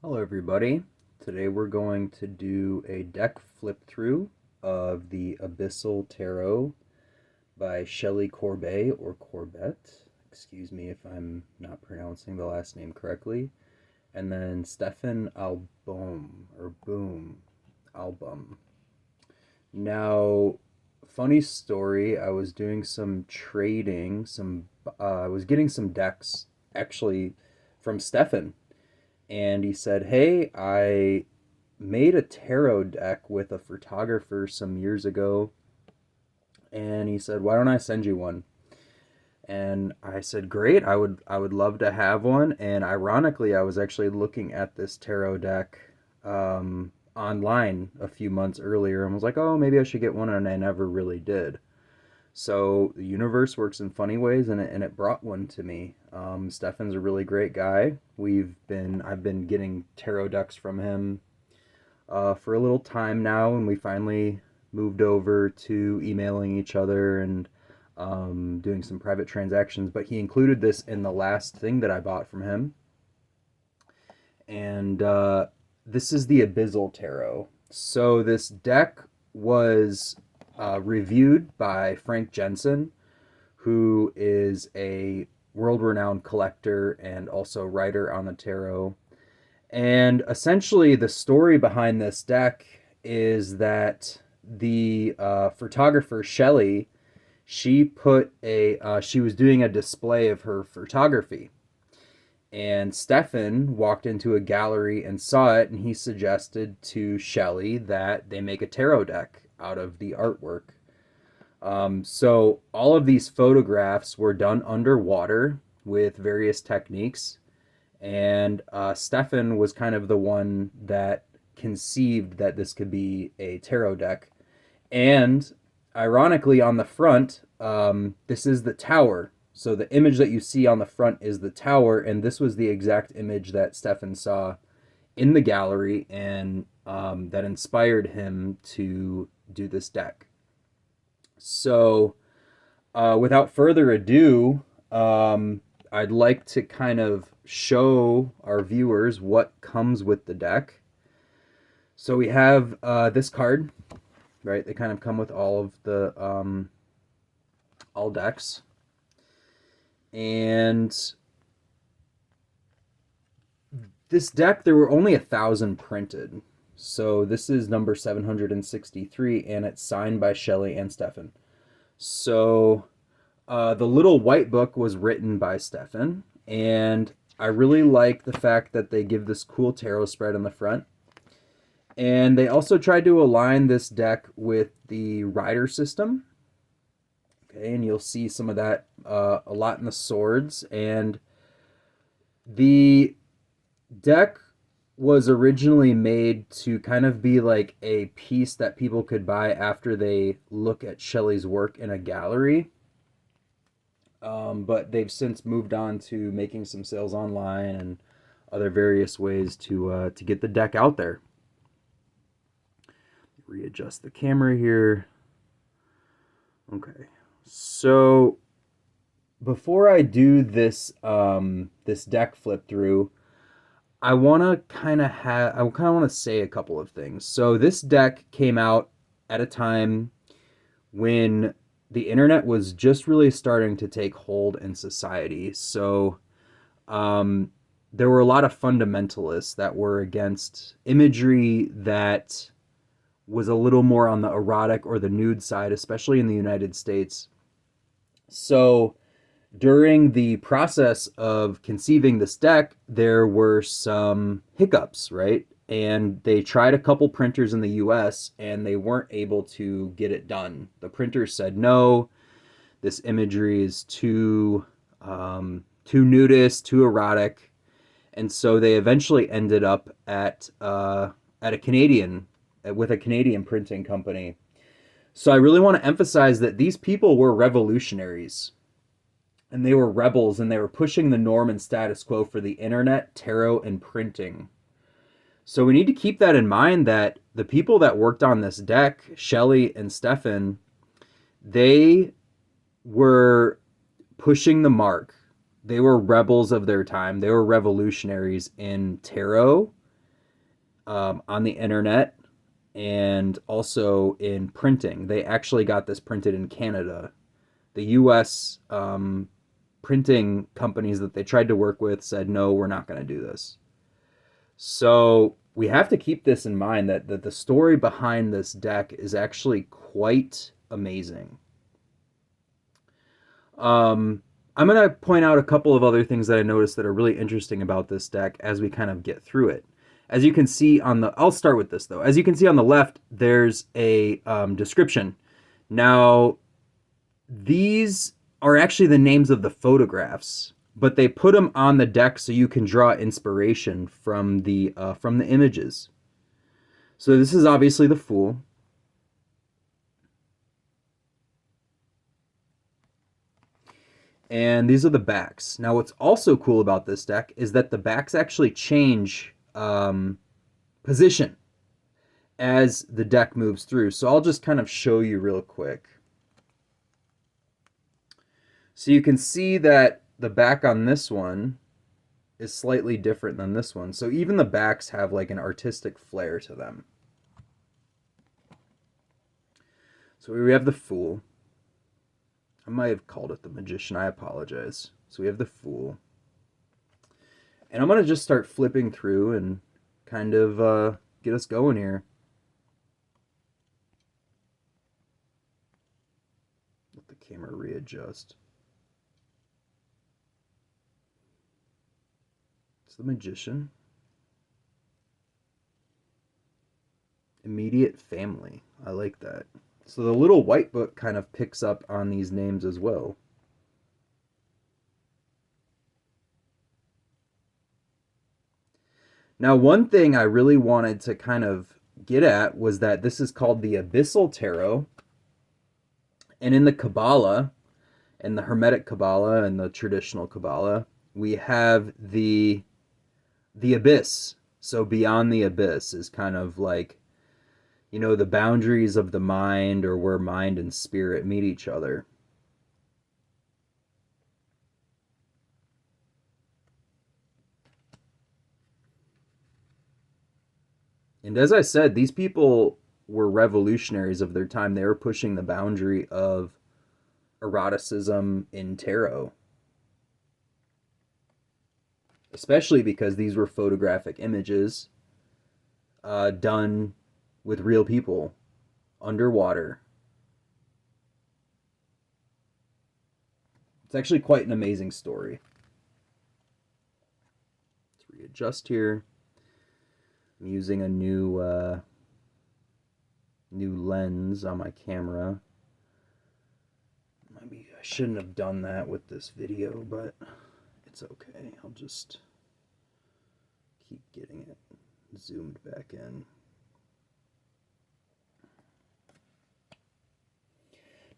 Hello everybody. Today we're going to do a deck flip through of the Abyssal Tarot by Shelly Corbett or Corbett. Excuse me if I'm not pronouncing the last name correctly. And then Stefan Ahlbom or Boom Ahlbom. Now, funny story, I was doing some trading, I was getting some decks actually from Stefan, and he said, "Hey, I made a tarot deck with a photographer some years ago." And he said, "Why don't I send you one?" And I said, "Great, I would love to have one." And ironically, I was actually looking at this tarot deck online a few months earlier and was like, "Oh, maybe I should get one," and I never really did. So the universe works in funny ways, and it brought one to me. Stefan's a really great guy. I've been getting tarot decks from him for a little time now, and we finally moved over to emailing each other and doing some private transactions. But he included this in the last thing that I bought from him, and this is the Abyssal Tarot. So this deck was reviewed by Frank Jensen, who is a world-renowned collector and also writer on the tarot. And essentially, the story behind this deck is that the photographer Shelly, she was doing a display of her photography, and Stefan walked into a gallery and saw it, and he suggested to Shelly that they make a tarot deck out of the artwork. So all of these photographs were done underwater with various techniques, and Stefan was kind of the one that conceived that this could be a tarot deck. And ironically, on the front, this is the tower. So the image that you see on the front is the tower, and this was the exact image that Stefan saw in the gallery, and that inspired him to do this deck. So, without further ado, I'd like to kind of show our viewers what comes with the deck. So we have this card, right? They kind of come with all of the all decks, and this deck, there were only 1,000 printed. So this is number 763, and it's signed by Shelly and Stefan. So the little white book was written by Stefan, and I really like the fact that they give this cool tarot spread on the front. And they also tried to align this deck with the rider system. Okay, and you'll see some of that a lot in the swords. And the deck was originally made to kind of be like a piece that people could buy after they look at Shelley's work in a gallery. But they've since moved on to making some sales online and other various ways to get the deck out there. Readjust the camera here. Okay, so before I do this this deck flip through, I kind of want to say a couple of things. So this deck came out at a time when the internet was just really starting to take hold in society. So there were a lot of fundamentalists that were against imagery that was a little more on the erotic or the nude side, especially in the United States. So during the process of conceiving this deck, there were some hiccups, right? And they tried a couple printers in the US and they weren't able to get it done. The printers said, no, this imagery is too nudist, too erotic. And so they eventually ended up at a Canadian printing company. So I really want to emphasize that these people were revolutionaries, and they were rebels, and they were pushing the norm and status quo for the internet, tarot, and printing. So we need to keep that in mind, that the people that worked on this deck, Shelly and Stefan, they were pushing the mark. They were rebels of their time. They were revolutionaries in tarot on the internet and also in printing. They actually got this printed in Canada. The US printing companies that they tried to work with said, no, we're not going to do this. So we have to keep this in mind that the story behind this deck is actually quite amazing. I'm going to point out a couple of other things that I noticed that are really interesting about this deck as we kind of get through it. As you can see on the, I'll start with this though. As you can see on the left, there's a description. Now, these are actually the names of the photographs, but they put them on the deck so you can draw inspiration from the images. So this is obviously the Fool. And these are the backs. Now, what's also cool about this deck is that the backs actually change position as the deck moves through. So I'll just kind of show you real quick. So you can see that the back on this one is slightly different than this one. So even the backs have like an artistic flair to them. So we have the Fool. I might have called it the Magician. I apologize. So we have the Fool. And I'm going to just start flipping through and kind of get us going here. Let the camera readjust. It's the Magician. Immediate family. I like that. So the little white book kind of picks up on these names as well. Now, one thing I really wanted to kind of get at was that this is called the Abyssal Tarot. And in the Kabbalah, and the Hermetic Kabbalah and the traditional Kabbalah, we have the abyss. So beyond the abyss is kind of like, you know, the boundaries of the mind, or where mind and spirit meet each other. And as I said, these people were revolutionaries of their time. They were pushing the boundary of eroticism in tarot. Especially because these were photographic images done with real people underwater. It's actually quite an amazing story. Let's readjust here. I'm using a new lens on my camera. Maybe I shouldn't have done that with this video, but it's okay. I'll just keep getting it zoomed back in.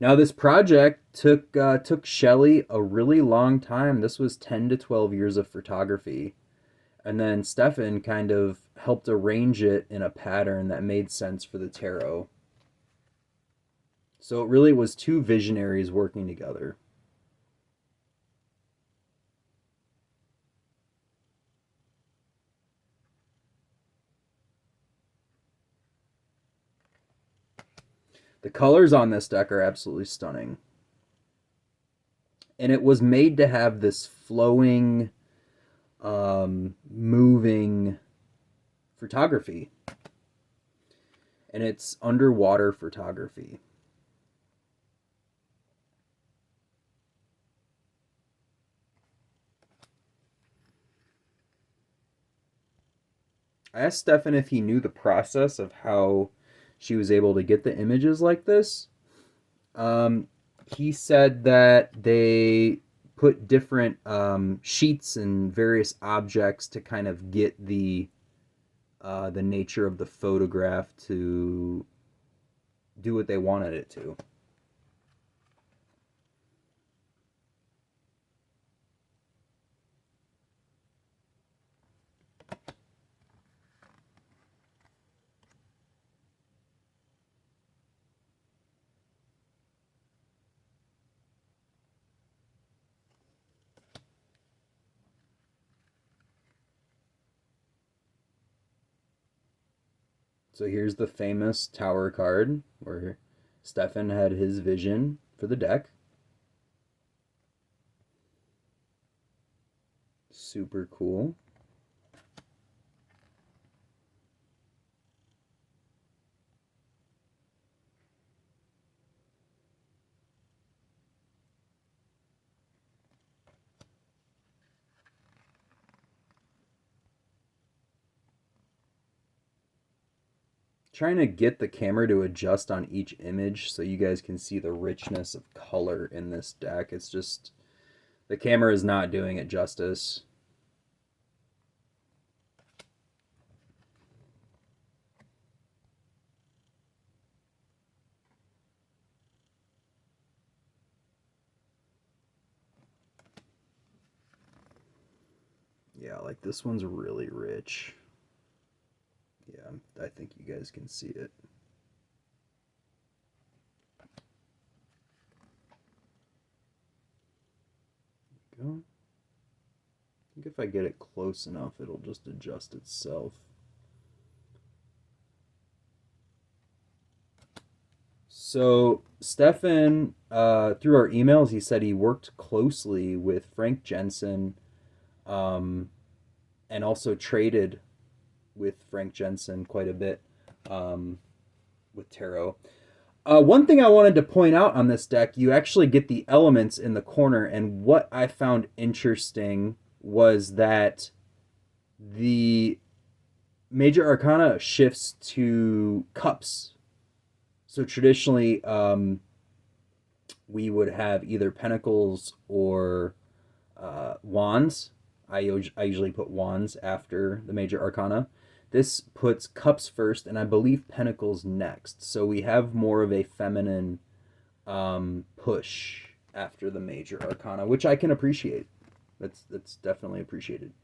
Now, this project took Shelly a really long time. This was 10 to 12 years of photography. And then Stefan kind of helped arrange it in a pattern that made sense for the tarot. So it really was two visionaries working together. The colors on this deck are absolutely stunning. And it was made to have this flowing, moving photography. And it's underwater photography. I asked Stefan if he knew the process of how she was able to get the images like this. He said that they put different sheets and various objects to kind of get the nature of the photograph to do what they wanted it to. So here's the famous Tower card where Stefan had his vision for the deck. Super cool. Trying to get the camera to adjust on each image so you guys can see the richness of color in this deck. It's just, the camera is not doing it justice. Yeah, like this one's really rich. Yeah, I think you guys can see it. There we go. I think if I get it close enough, it'll just adjust itself. So Stefan, through our emails, he said he worked closely with Frank Jensen, and also traded with Frank Jensen quite a bit with tarot. One thing I wanted to point out on this deck, you actually get the elements in the corner, and what I found interesting was that the major arcana shifts to cups. So traditionally, we would have either pentacles or wands. I usually put wands after the major arcana. This puts cups first, and I believe pentacles next. So we have more of a feminine push after the major arcana, which I can appreciate. That's definitely appreciated.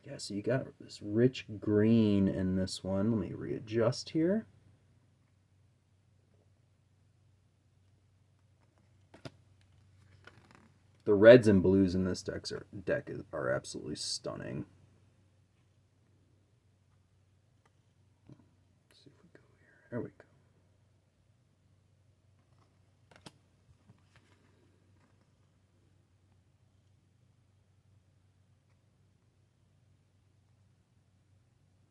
Yeah, so you got this rich green in this one. Let me readjust here. The reds and blues in this deck are absolutely stunning. Let's see if we go here. There we go.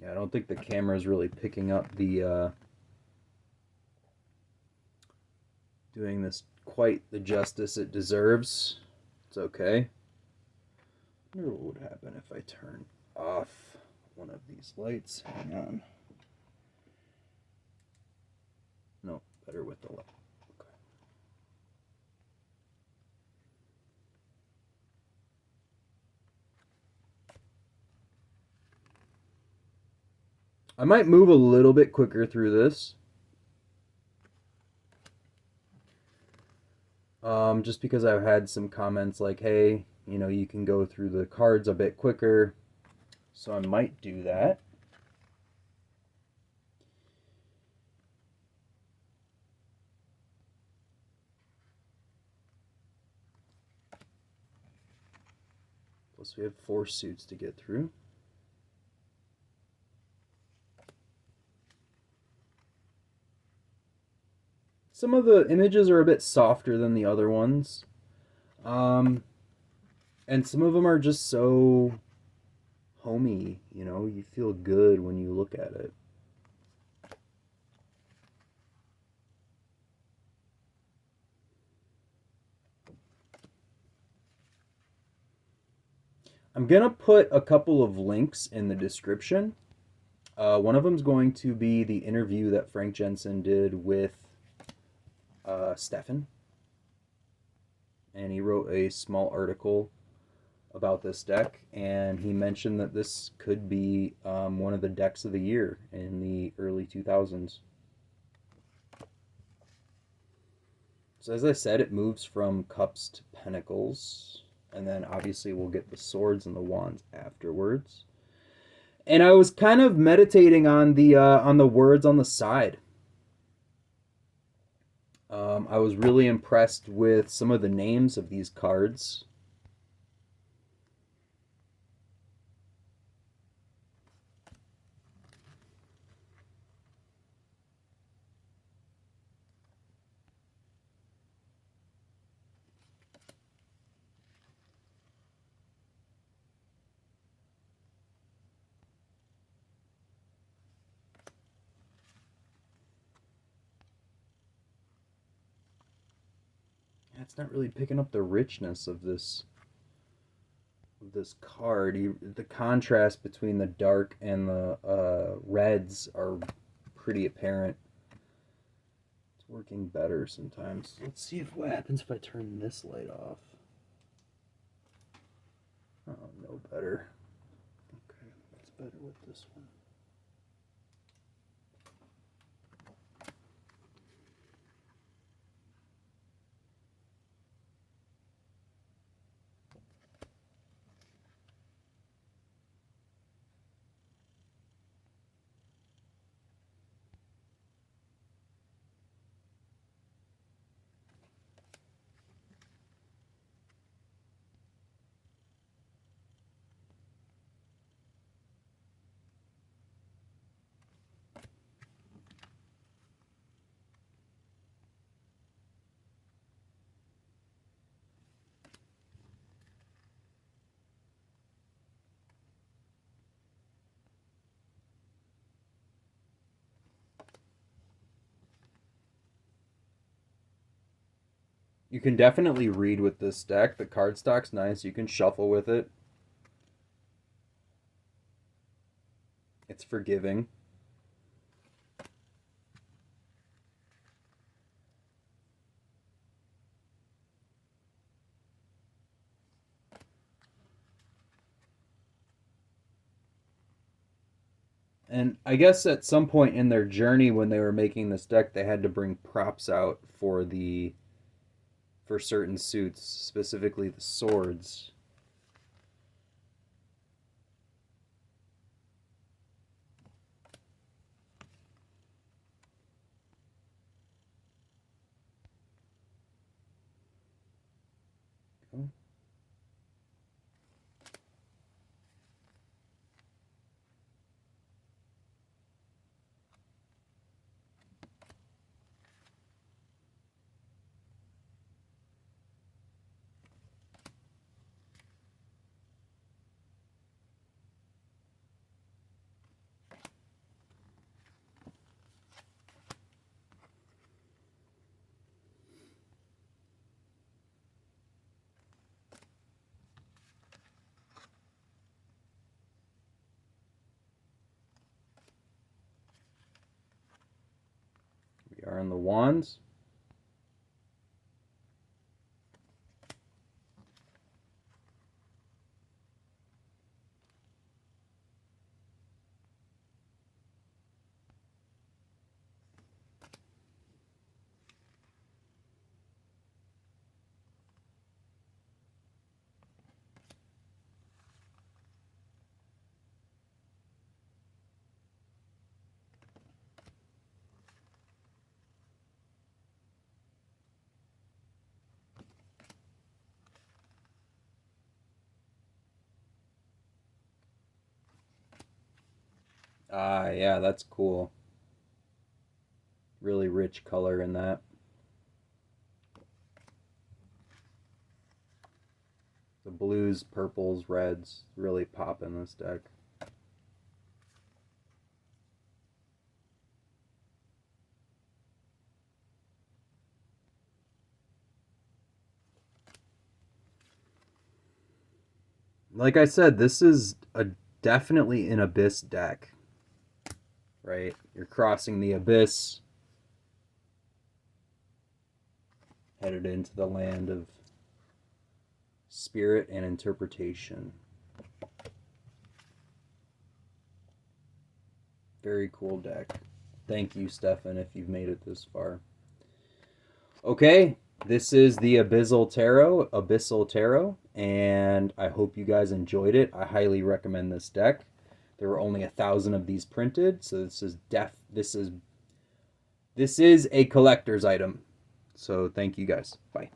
Yeah, I don't think the camera is really picking up the doing this quite the justice it deserves. It's okay. I wonder what would happen if I turn off one of these lights. Hang on. No, better with the light. Okay. I might move a little bit quicker through this. Just because I've had some comments like, hey, you know, you can go through the cards a bit quicker. So I might do that. Plus we have 4 suits to get through. Some of the images are a bit softer than the other ones. And some of them are just so homey, you know, you feel good when you look at it. I'm going to put a couple of links in the description. One of them is going to be the interview that Frank Jensen did with Stefan. And he wrote a small article about this deck, and he mentioned that this could be one of the decks of the year in the early 2000s. So as I said, it moves from cups to pentacles, and then obviously we'll get the swords and the wands afterwards. And I was kind of meditating on the words on the side. I was really impressed with some of the names of these cards. it's not really picking up the richness of this card. The contrast between the dark and the reds are pretty apparent. It's working better sometimes. Let's see what happens if I turn this light off. Oh, no better. Okay, that's better with this one. You can definitely read with this deck. The cardstock's nice. You can shuffle with it. It's forgiving. And I guess at some point in their journey when they were making this deck, they had to bring props out for certain suits, specifically the swords. We are on the wands. Ah, yeah, that's cool. Really rich color in that. The blues, purples, reds really pop in this deck. Like I said, this is definitely an Abyss deck, right? You're crossing the Abyss, headed into the land of spirit and interpretation. Very cool deck. Thank you, Stefan, if you've made it this far. Okay, this is the Abyssal Tarot, and I hope you guys enjoyed it. I highly recommend this deck. There were only 1,000 of these printed, so this is a collector's item. So thank you guys. Bye.